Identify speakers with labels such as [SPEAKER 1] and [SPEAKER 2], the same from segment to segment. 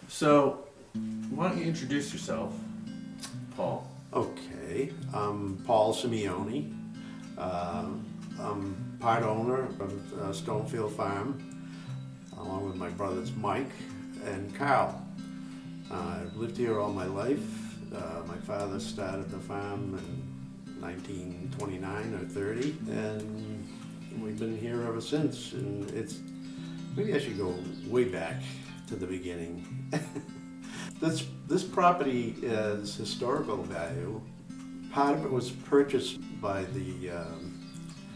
[SPEAKER 1] So, why don't you introduce yourself, Paul?
[SPEAKER 2] Okay, I'm Paul Simeone. I'm part owner of Stonefield Farm, along with my brothers Mike and Carl. I've lived here all my life. My father started the farm in 1929 or 30, and we've been here ever since. And maybe I should go way back to the beginning. This property is historical value. Part of it was purchased by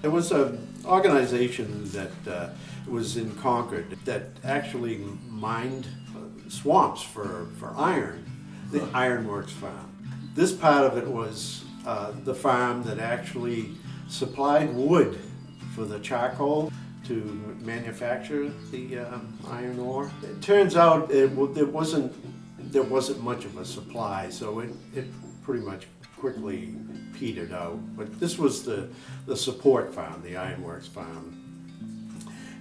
[SPEAKER 2] there was an organization that was in Concord that actually mined swamps for iron, the Ironworks Farm. This part of it was the farm that actually supplied wood for the charcoal to manufacture the iron ore. It turns out there wasn't much of a supply, so it pretty much quickly petered out. But this was the support farm, the Ironworks Farm.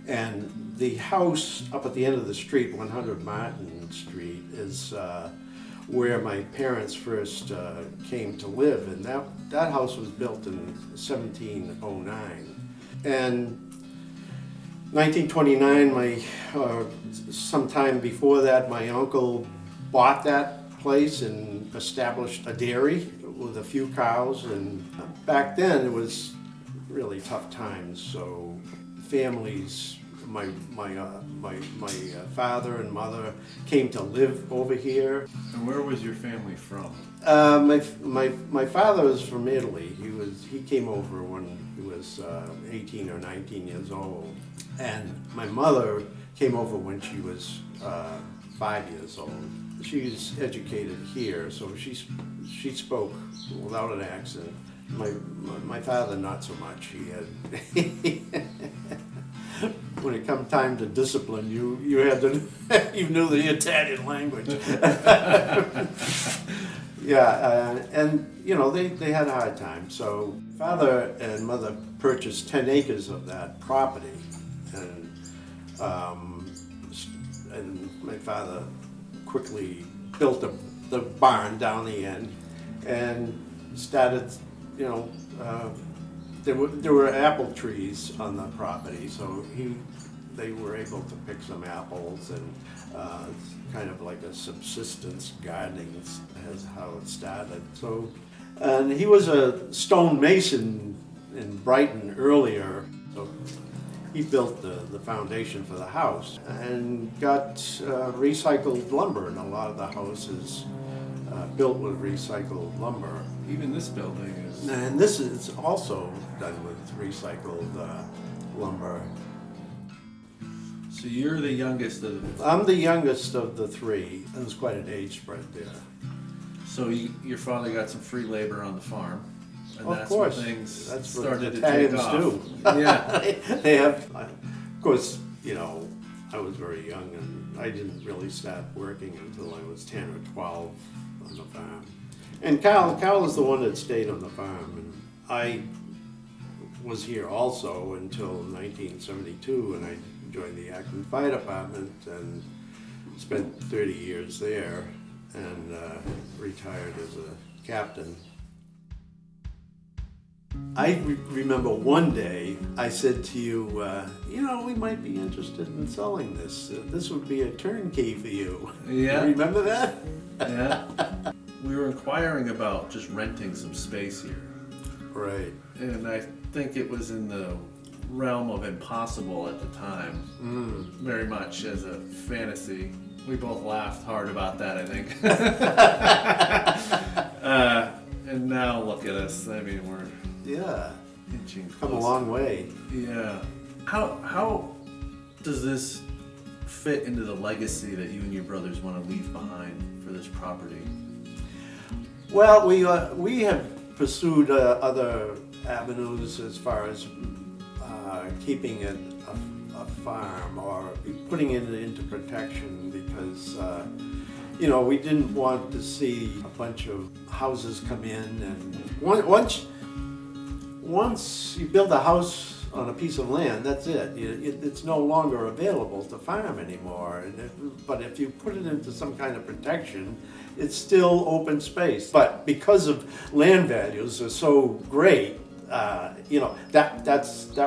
[SPEAKER 2] And the house up at the end of the street, 100 Martin Street, is where my parents first came to live. And that house was built in 1709. And 1929, sometime before that, my uncle bought that place and established a dairy with a few cows. And back then it was really tough times, so families, my father and mother came to live over here.
[SPEAKER 1] And where was your family from?
[SPEAKER 2] My father was from Italy. He came over when he was 18 or 19 years old, and my mother came over when she was 5 years old. She's educated here, so she spoke without an accent. My father, not so much. He had when it come time to discipline, you had to you knew the Italian language. Yeah, and you know they had a hard time. So father and mother purchased 10 acres of that property, and my father quickly built the barn down the end and started, there were apple trees on the property, so they were able to pick some apples, and kind of like a subsistence gardening is how it started. So, and he was a stonemason in Brighton earlier, so he built the foundation for the house and got recycled lumber, and a lot of the houses built with recycled lumber.
[SPEAKER 1] Even this building is...
[SPEAKER 2] And this is also done with recycled lumber.
[SPEAKER 1] So you're the youngest of...
[SPEAKER 2] I'm the youngest of the three. There's quite an age spread there.
[SPEAKER 1] So your father got some free labor on the farm, and
[SPEAKER 2] Of
[SPEAKER 1] that's
[SPEAKER 2] course.
[SPEAKER 1] when things
[SPEAKER 2] That's
[SPEAKER 1] started
[SPEAKER 2] what
[SPEAKER 1] to take
[SPEAKER 2] Italians
[SPEAKER 1] off.
[SPEAKER 2] do.
[SPEAKER 1] Yeah.
[SPEAKER 2] They have, of course, I was very young, and I didn't really start working until I was 10 or 12 on the farm. And Carl is the one that stayed on the farm, and I was here also until 1972, and I joined the Acton Fire Department and spent 30 years there, and retired as a captain. I remember one day I said to you, we might be interested in selling this. This would be a turnkey for you.
[SPEAKER 1] Yeah.
[SPEAKER 2] You remember that?
[SPEAKER 1] Yeah. We were inquiring about just renting some space here.
[SPEAKER 2] Right.
[SPEAKER 1] And I think it was in the realm of impossible at the time. Very much as a fantasy. We both laughed hard about that, I think. And now look at us. I mean, we're inching close.
[SPEAKER 2] Come a long way.
[SPEAKER 1] Yeah. How does this fit into the legacy that you and your brothers want to leave behind for this property?
[SPEAKER 2] Well, we have pursued other avenues as far as keeping it a farm or putting it into protection, because we didn't want to see a bunch of houses come in, and once you build a house on a piece of land, that's it. It's no longer available to farm anymore. But if you put it into some kind of protection, it's still open space. But because of land values are so great, that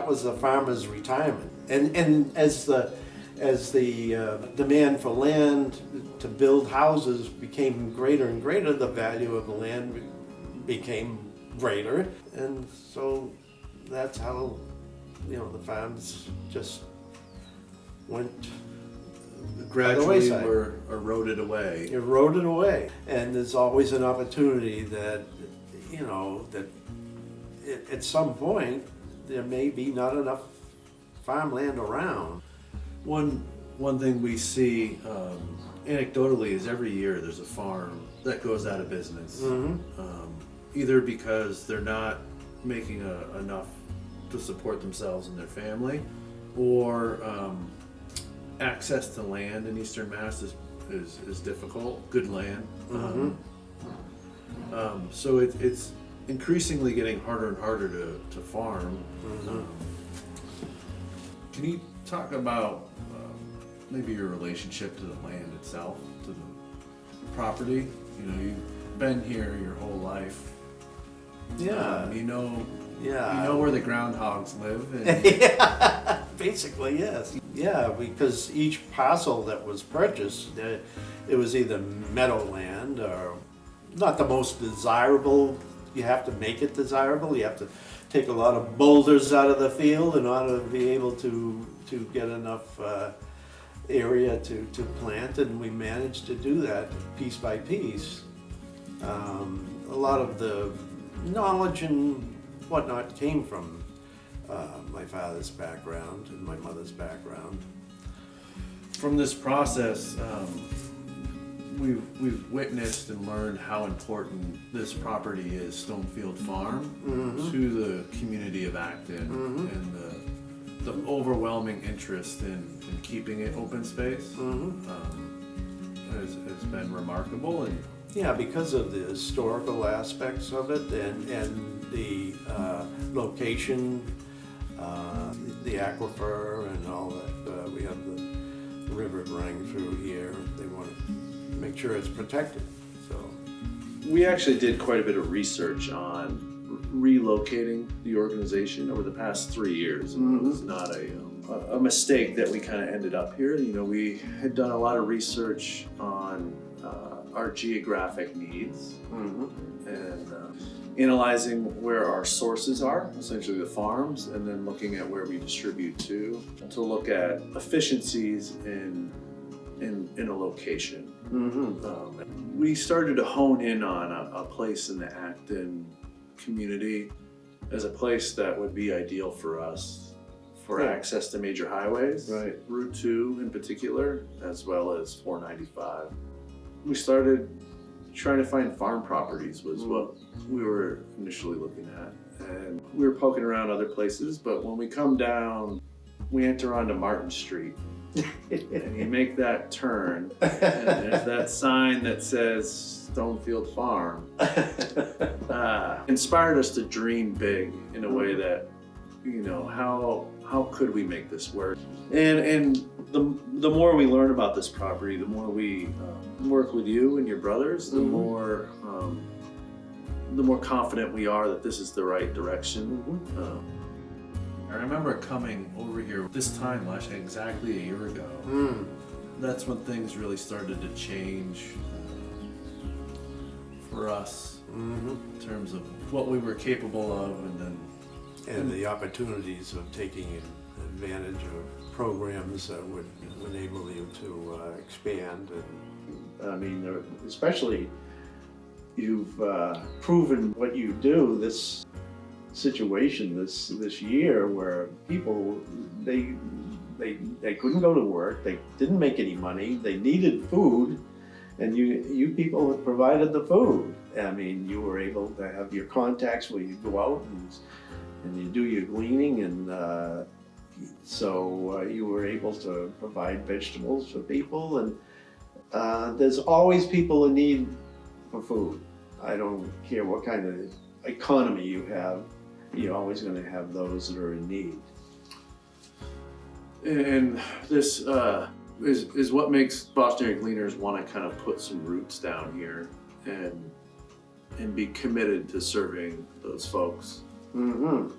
[SPEAKER 2] was the farmer's retirement. And as the demand for land to build houses became greater and greater, the value of the land became greater, and so that's how the farms just went
[SPEAKER 1] gradually were eroded away.
[SPEAKER 2] Eroded away, and there's always an opportunity that that at some point there may be not enough farmland around.
[SPEAKER 1] One thing we see anecdotally is every year there's a farm that goes out of business, either because they're not making enough to support themselves and their family, or access to land in Eastern Mass is difficult. Good land, so it's increasingly getting harder and harder to farm. Can you talk about maybe your relationship to the land itself, to the property? You've been here your whole life.
[SPEAKER 2] Yeah.
[SPEAKER 1] You know where the groundhogs live. And
[SPEAKER 2] Yeah, basically, yes. Yeah, because each parcel that was purchased, it was either meadowland or not the most desirable. You have to make it desirable. You have to take a lot of boulders out of the field in order to be able to get enough area to plant, and we managed to do that piece by piece. A lot of the knowledge and whatnot came from my father's background and my mother's background.
[SPEAKER 1] From this process, we've witnessed and learned how important this property is, Stonefield Farm, to the community of Acton, and the overwhelming interest in keeping it open space has been remarkable. And
[SPEAKER 2] yeah, because of the historical aspects of it and the location, the aquifer and all that. We have the river running through here. They want to make sure it's protected. So
[SPEAKER 3] we actually did quite a bit of research on relocating the organization over the past 3 years. And it was not a mistake that we kind of ended up here. We had done a lot of research on our geographic needs and analyzing where our sources are, essentially the farms, and then looking at where we distribute to look at efficiencies in a location. We started to hone in on a place in the Acton community as a place that would be ideal for us for access to major highways,
[SPEAKER 2] right.
[SPEAKER 3] Route 2 in particular, as well as 495. We started trying to find farm properties was what we were initially looking at. And we were poking around other places, but when we come down, we enter onto Martin Street. And you make that turn, and there's that sign that says Stonefield Farm. Inspired us to dream big in a way that, how could we make this work? And the more we learn about this property, the more we work with you and your brothers, the more confident we are that this is the right direction.
[SPEAKER 1] I remember coming over here this time last year, exactly a year ago. That's when things really started to change for us in terms of what we were capable of,
[SPEAKER 2] and the opportunities of taking advantage of programs that would enable you to expand. And
[SPEAKER 4] I mean, especially you've proven what you do. This situation this year where people they couldn't go to work, they didn't make any money, they needed food, and you people have provided the food. I mean, you were able to have your contacts where you go out and you do your gleaning, and so you were able to provide vegetables for people, and there's always people in need for food. I don't care what kind of economy you have, you're always going to have those that are in need.
[SPEAKER 3] And this is what makes Boston area Gleaners want to kind of put some roots down here and be committed to serving those folks through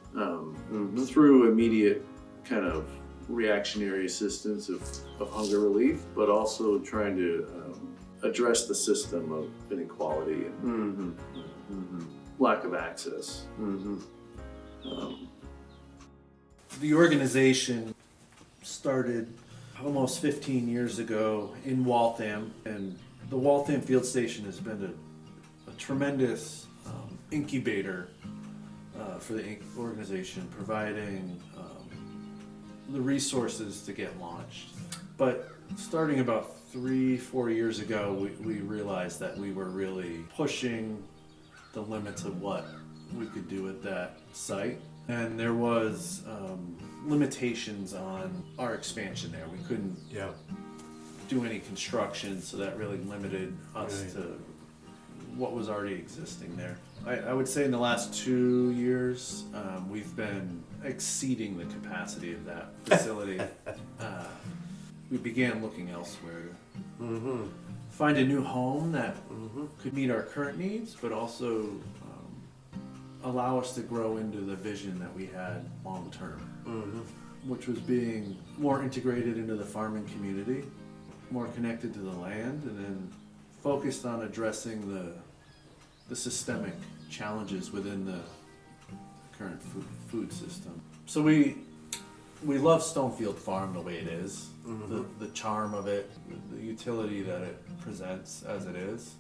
[SPEAKER 3] immediate kind of reactionary assistance of hunger relief, but also trying to address the system of inequality and lack of access.
[SPEAKER 1] The organization started almost 15 years ago in Waltham, and the Waltham Field Station has been a tremendous incubator for the organization, providing the resources to get launched. But starting about 3-4 years ago, we realized that we were really pushing the limits of what we could do at that site. And there was limitations on our expansion there. We couldn't do any construction, so that really limited us to what was already existing there. I would say in the last 2 years, we've been exceeding the capacity of that facility. We began looking elsewhere to find a new home that could meet our current needs, but also allow us to grow into the vision that we had long term, which was being more integrated into the farming community, more connected to the land, and then focused on addressing the systemic challenges within the current food system. So we love Stonefield Farm the way it is, the charm of it, the utility that it presents as it is.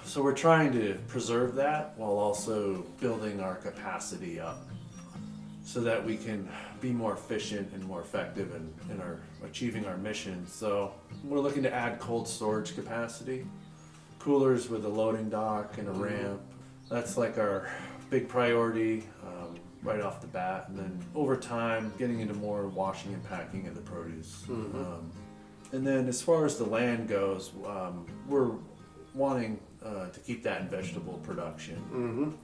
[SPEAKER 1] So we're trying to preserve that while also building our capacity up so that we can be more efficient and more effective in our achieving our mission. So we're looking to add cold storage capacity, coolers with a loading dock and a ramp. That's like our big priority right off the bat. And then over time, getting into more washing and packing of the produce. And then as far as the land goes, we're wanting to keep that in vegetable production.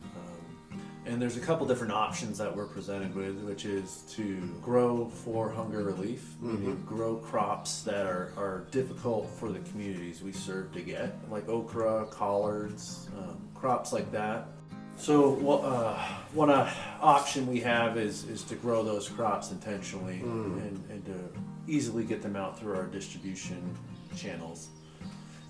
[SPEAKER 1] And there's a couple different options that we're presented with, which is to grow for hunger relief, meaning grow crops that are difficult for the communities we serve to get, like okra, collards, crops like that. So one option we have is to grow those crops intentionally and to easily get them out through our distribution channels.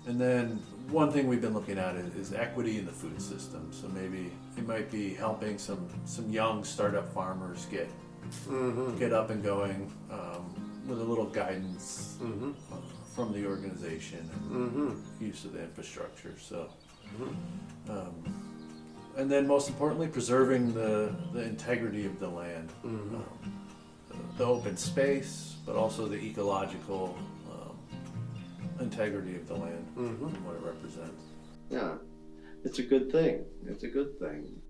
[SPEAKER 1] And then one thing we've been looking at is equity in the food system. So maybe it might be helping some young startup farmers get up and going with a little guidance from the organization and use of the infrastructure. So, and then most importantly, preserving the integrity of the land, the open space, but also the ecological integrity of the land and what it represents.
[SPEAKER 4] Yeah, it's a good thing. It's a good thing.